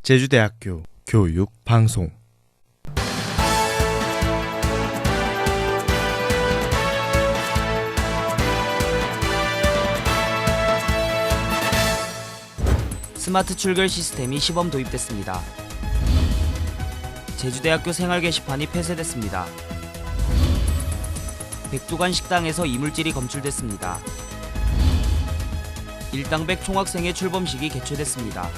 제주대학교 교육방송 스마트 출결 시스템이 시범 도입됐습니다. 제주대학교 생활 게시판이 폐쇄됐습니다. 백두관 식당에서 이물질이 검출됐습니다. 일당백 총학생의 출범식이 개최됐습니다.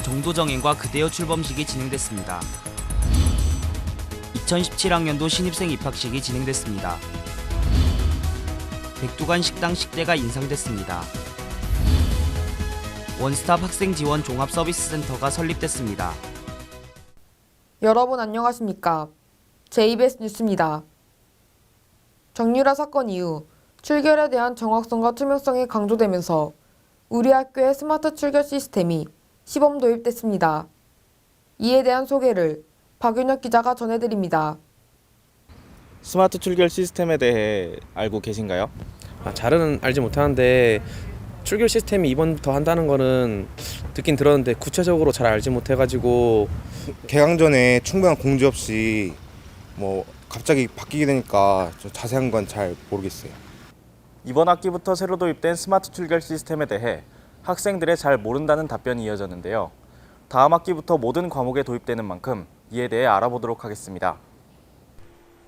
정도정행과 그대여 출범식이 진행됐습니다. 2017학년도 신입생 입학식이 진행됐습니다. 백두관 식당 식대가 인상됐습니다. 원스톱 학생 지원 종합 서비스 센터가 설립됐습니다. 여러분 안녕하십니까? JBS 뉴스입니다. 정유라 사건 이후 출결에 대한 정확성과 투명성이 강조되면서 우리 학교의 스마트 출결 시스템이 시범 도입됐습니다. 이에 대한 소개를 박윤혁 기자가 전해드립니다. 스마트 출결 시스템에 대해 알고 계신가요? 잘은 알지 못하는데 출결 시스템이 이번부터 한다는 거는 듣긴 들었는데 구체적으로 잘 알지 못해가지고 개강 전에 충분한 공지 없이 갑자기 바뀌게 되니까 자세한 건 잘 모르겠어요. 이번 학기부터 새로 도입된 스마트 출결 시스템에 대해 학생들의 잘 모른다는 답변이 이어졌는데요. 다음 학기부터 모든 과목에 도입되는 만큼 이에 대해 알아보도록 하겠습니다.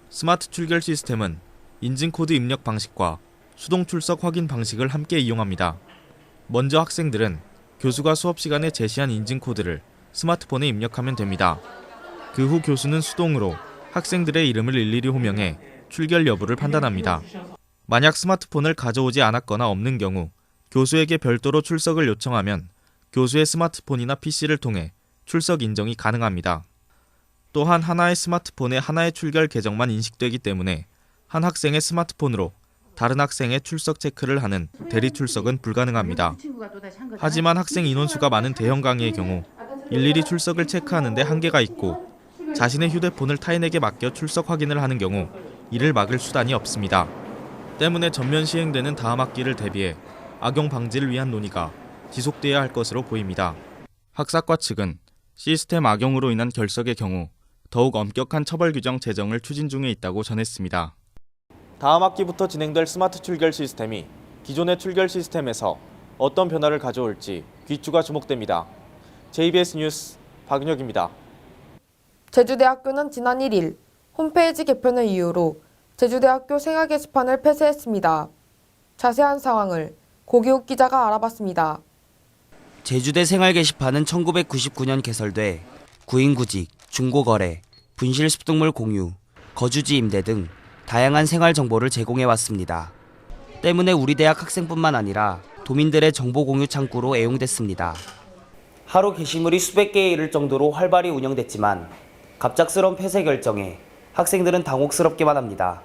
스마트 출결 시스템은 인증코드 입력 방식과 수동 출석 확인 방식을 함께 이용합니다. 먼저 학생들은 교수가 수업 시간에 제시한 인증코드를 스마트폰에 입력하면 됩니다. 그 후 교수는 수동으로 학생들의 이름을 일일이 호명해 출결 여부를 판단합니다. 만약 스마트폰을 가져오지 않았거나 없는 경우 교수에게 별도로 출석을 요청하면 교수의 스마트폰이나 PC를 통해 출석 인정이 가능합니다. 또한 하나의 스마트폰에 하나의 출결 계정만 인식되기 때문에 한 학생의 스마트폰으로 다른 학생의 출석 체크를 하는 대리 출석은 불가능합니다. 하지만 학생 인원수가 많은 대형 강의의 경우 일일이 출석을 체크하는 데 한계가 있고 자신의 휴대폰을 타인에게 맡겨 출석 확인을 하는 경우 이를 막을 수단이 없습니다. 때문에 전면 시행되는 다음 학기를 대비해 악용 방지를 위한 논의가 지속돼야 할 것으로 보입니다. 학사과 측은 시스템 악용으로 인한 결석의 경우 더욱 엄격한 처벌 규정 제정을 추진 중에 있다고 전했습니다. 다음 학기부터 진행될 스마트 출결 시스템이 기존의 출결 시스템에서 어떤 변화를 가져올지 귀추가 주목됩니다. JBS 뉴스 박윤혁입니다. 제주대학교는 지난 1일 홈페이지 개편을 이유로 제주대학교 생활 게시판을 폐쇄했습니다. 자세한 상황을 고기욱 기자가 알아봤습니다. 제주대 생활 게시판은 1999년 개설돼 구인구직, 중고거래, 분실습득물 공유, 거주지 임대 등 다양한 생활 정보를 제공해왔습니다. 때문에 우리 대학 학생뿐만 아니라 도민들의 정보 공유 창구로 애용됐습니다. 하루 게시물이 수백 개에 이를 정도로 활발히 운영됐지만 갑작스러운 폐쇄 결정에 학생들은 당혹스럽기만 합니다.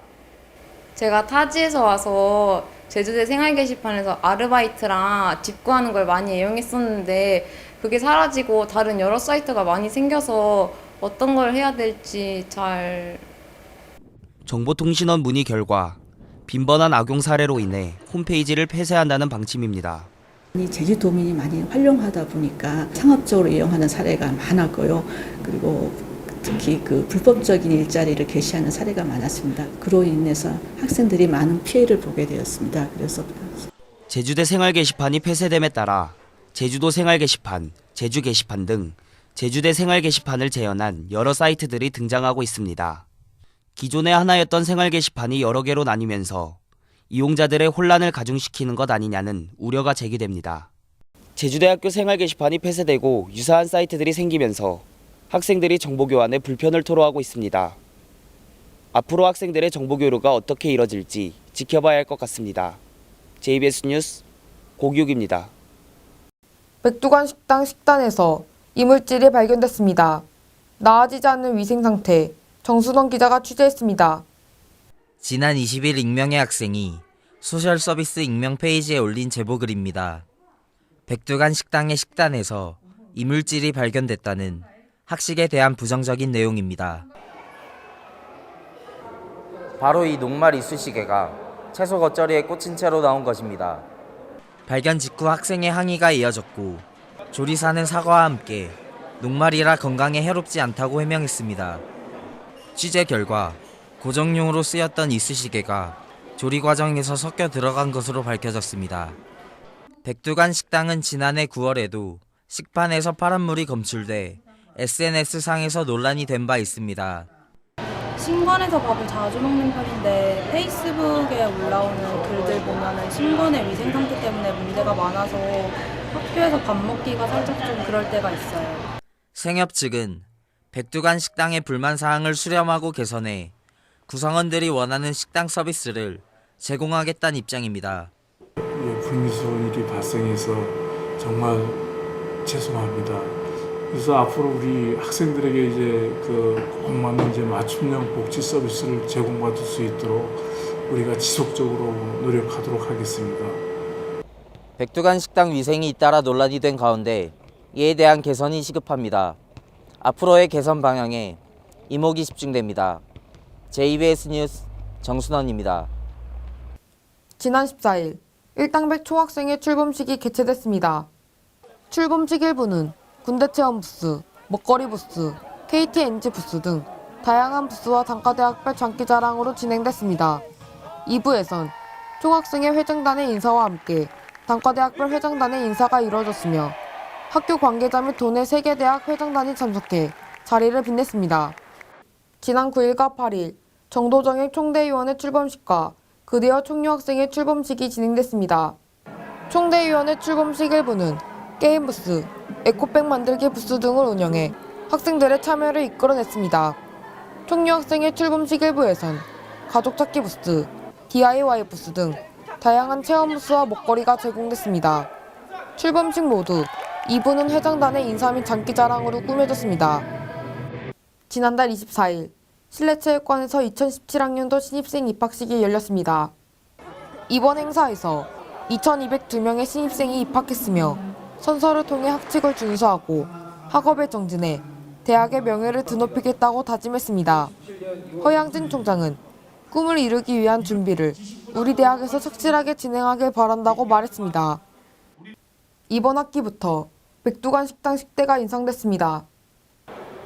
제가 타지에서 와서 제주대 생활 게시판에서 아르바이트랑 집 구하는 걸 많이 애용했었는데 그게 사라지고 다른 여러 사이트가 많이 생겨서 어떤 걸 해야 될지 잘... 정보통신원 문의 결과 빈번한 악용 사례로 인해 홈페이지를 폐쇄한다는 방침입니다. 제주도민이 많이 활용하다 보니까 상업적으로 이용하는 사례가 많았고요. 그리고 특히 불법적인 일자리를 게시하는 사례가 많았습니다. 그로 인해서 학생들이 많은 피해를 보게 되었습니다. 그래서 제주대 생활 게시판이 폐쇄됨에 따라 제주도 생활 게시판, 제주 게시판 등 제주대 생활 게시판을 재현한 여러 사이트들이 등장하고 있습니다. 기존의 하나였던 생활 게시판이 여러 개로 나뉘면서 이용자들의 혼란을 가중시키는 것 아니냐는 우려가 제기됩니다. 제주대학교 생활 게시판이 폐쇄되고 유사한 사이트들이 생기면서 학생들이 정보 교환에 불편을 토로하고 있습니다. 앞으로 학생들의 정보 교류가 어떻게 이뤄질지 지켜봐야 할 것 같습니다. JBS 뉴스 고기욱입니다. 백두관 식당 식단에서 이물질이 발견됐습니다. 나아지지 않는 위생 상태, 정수동 기자가 취재했습니다. 지난 20일 익명의 학생이 소셜 서비스 익명 페이지에 올린 제보글입니다. 백두관 식당의 식단에서 이물질이 발견됐다는 학식에 대한 부정적인 내용입니다. 바로 이 녹말 이쑤시개가 채소 겉절이에 꽂힌 채로 나온 것입니다. 발견 직후 학생의 항의가 이어졌고 조리사는 사과와 함께 녹말이라 건강에 해롭지 않다고 해명했습니다. 취재 결과 고정용으로 쓰였던 이쑤시개가 조리 과정에서 섞여 들어간 것으로 밝혀졌습니다. 백두간 식당은 지난해 9월에도 식판에서 파란물이 검출돼 SNS상에서 논란이 된 바 있습니다. 신관에서 밥을 자주 먹는 편인데 페이스북에 올라오는 글들 보면은 신관의 위생 상태 때문에 문제가 많아서 학교에서 밥 먹기가 살짝 좀 그럴 때가 있어요. 생협 측은 백두간 식당의 불만 사항을 수렴하고 개선해 구성원들이 원하는 식당 서비스를 제공하겠다는 입장입니다. 불미스러운 일이 발생해서 정말 죄송합니다. 그래서 앞으로 우리 학생들에게 이제 꼭 맞는 이제 맞춤형 복지 서비스를 제공받을 수 있도록 우리가 지속적으로 노력하도록 하겠습니다. 백두간 식당 위생이 잇따라 논란이 된 가운데 이에 대한 개선이 시급합니다. 앞으로의 개선 방향에 이목이 집중됩니다. JBS 뉴스 정순원입니다. 지난 14일 일당백 총학생회 출범식이 개최됐습니다. 출범식 일부는 군대 체험 부스, 먹거리 부스, KTNG 부스 등 다양한 부스와 단과대학별 장기자랑으로 진행됐습니다. 2부에선 총학생회 회장단의 인사와 함께 단과대학별 회장단의 인사가 이루어졌으며 학교 관계자 및 도내 세계대학 회장단이 참석해 자리를 빛냈습니다. 지난 9일과 8일 정도정액 총대위원회 출범식과 그대여 총유학생회 출범식이 진행됐습니다. 총대위원회 출범식 일부는 게임 부스, 에코백 만들기 부스 등을 운영해 학생들의 참여를 이끌어냈습니다. 총유학생회 출범식 일부에선 가족찾기 부스, DIY 부스 등 다양한 체험 부스와 먹거리가 제공됐습니다. 출범식 모두 2부는 회장단의 인사 및 장기자랑으로 꾸며졌습니다. 지난달 24일 실내체육관에서 2017학년도 신입생 입학식이 열렸습니다. 이번 행사에서 2,202명의 신입생이 입학했으며 선서를 통해 학칙을 준수하고 학업에 정진해 대학의 명예를 드높이겠다고 다짐했습니다. 허양진 총장은 꿈을 이루기 위한 준비를 우리 대학에서 착실하게 진행하길 바란다고 말했습니다. 이번 학기부터 백두간 식당 식대가 인상됐습니다.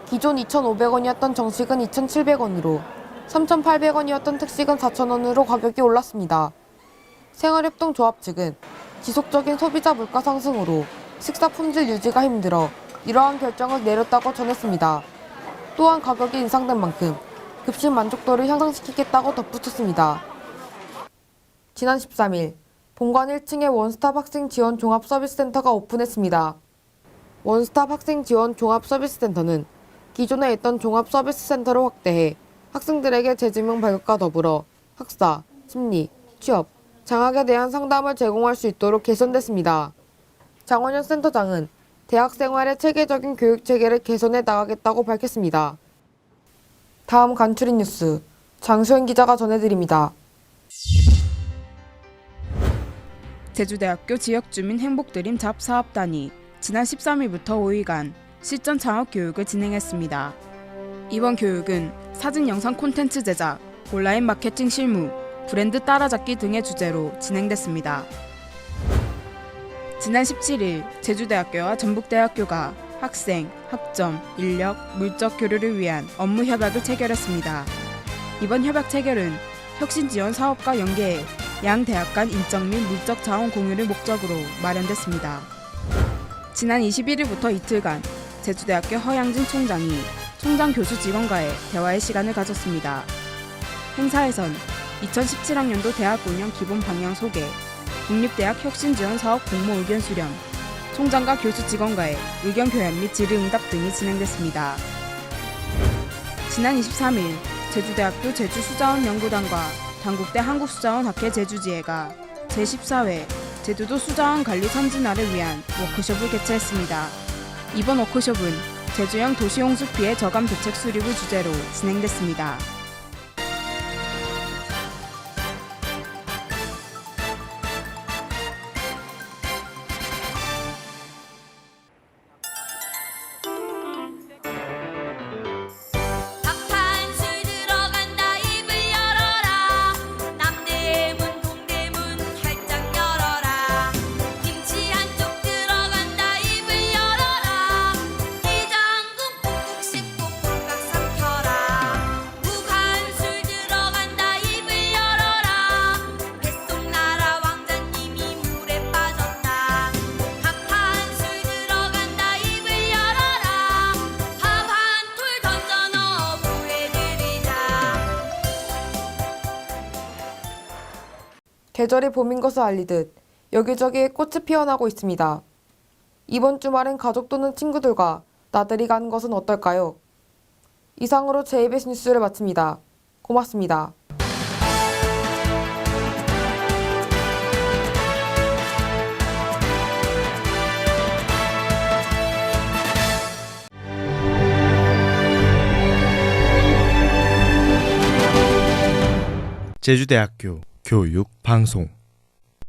기존 2,500원이었던 정식은 2,700원으로 3,800원이었던 특식은 4,000원으로 가격이 올랐습니다. 생활협동조합 측은 지속적인 소비자 물가 상승으로 식사 품질 유지가 힘들어 이러한 결정을 내렸다고 전했습니다. 또한 가격이 인상된 만큼 급식 만족도를 향상시키겠다고 덧붙였습니다. 지난 13일 본관 1층에 원스톱 학생 지원 종합 서비스 센터가 오픈했습니다. 원스톱 학생 지원 종합 서비스 센터는 기존에 있던 종합 서비스 센터를 확대해 학생들에게 재지명 발급과 더불어 학사, 심리, 취업, 장학에 대한 상담을 제공할 수 있도록 개선됐습니다. 장원현 센터장은 대학 생활의 체계적인 교육 체계를 개선해 나가겠다고 밝혔습니다. 다음 간추린 뉴스 장수현 기자가 전해드립니다. 제주대학교 지역주민 행복드림 잡사업단이 지난 13일부터 5일간 실전 창업 교육을 진행했습니다. 이번 교육은 사진 영상 콘텐츠 제작, 온라인 마케팅 실무, 브랜드 따라잡기 등의 주제로 진행됐습니다. 지난 17일 제주대학교와 전북대학교가 학생, 학점, 인력, 물적 교류를 위한 업무 협약을 체결했습니다. 이번 협약 체결은 혁신 지원 사업과 연계해 양 대학 간 인적 및 물적 자원 공유를 목적으로 마련됐습니다. 지난 21일부터 이틀간 제주대학교 허양진 총장이 총장 교수 직원과의 대화의 시간을 가졌습니다. 행사에선 2017학년도 대학 운영 기본 방향 소개, 국립대학 혁신지원사업 공모 의견 수렴, 총장과 교수 직원과의 의견 교환 및 질의응답 등이 진행됐습니다. 지난 23일 제주대학교 제주수자원 연구단과 단국대 한국수자원학회 제주지회가 제14회 제주도 수자원 관리 선진화를 위한 워크숍을 개최했습니다. 이번 워크숍은 제주형 도시홍수 피해 저감 대책 수립을 주제로 진행됐습니다. 김치 한쪽 들어간다 입을 열어라 계절이 봄인 것을 알리듯 여기저기에 꽃이 피어나고 있습니다. 이번 주말엔 가족 또는 친구들과 나들이 가는 것은 어떨까요? 이상으로 JBS 뉴스를 마칩니다. 고맙습니다. 제주대학교 교육방송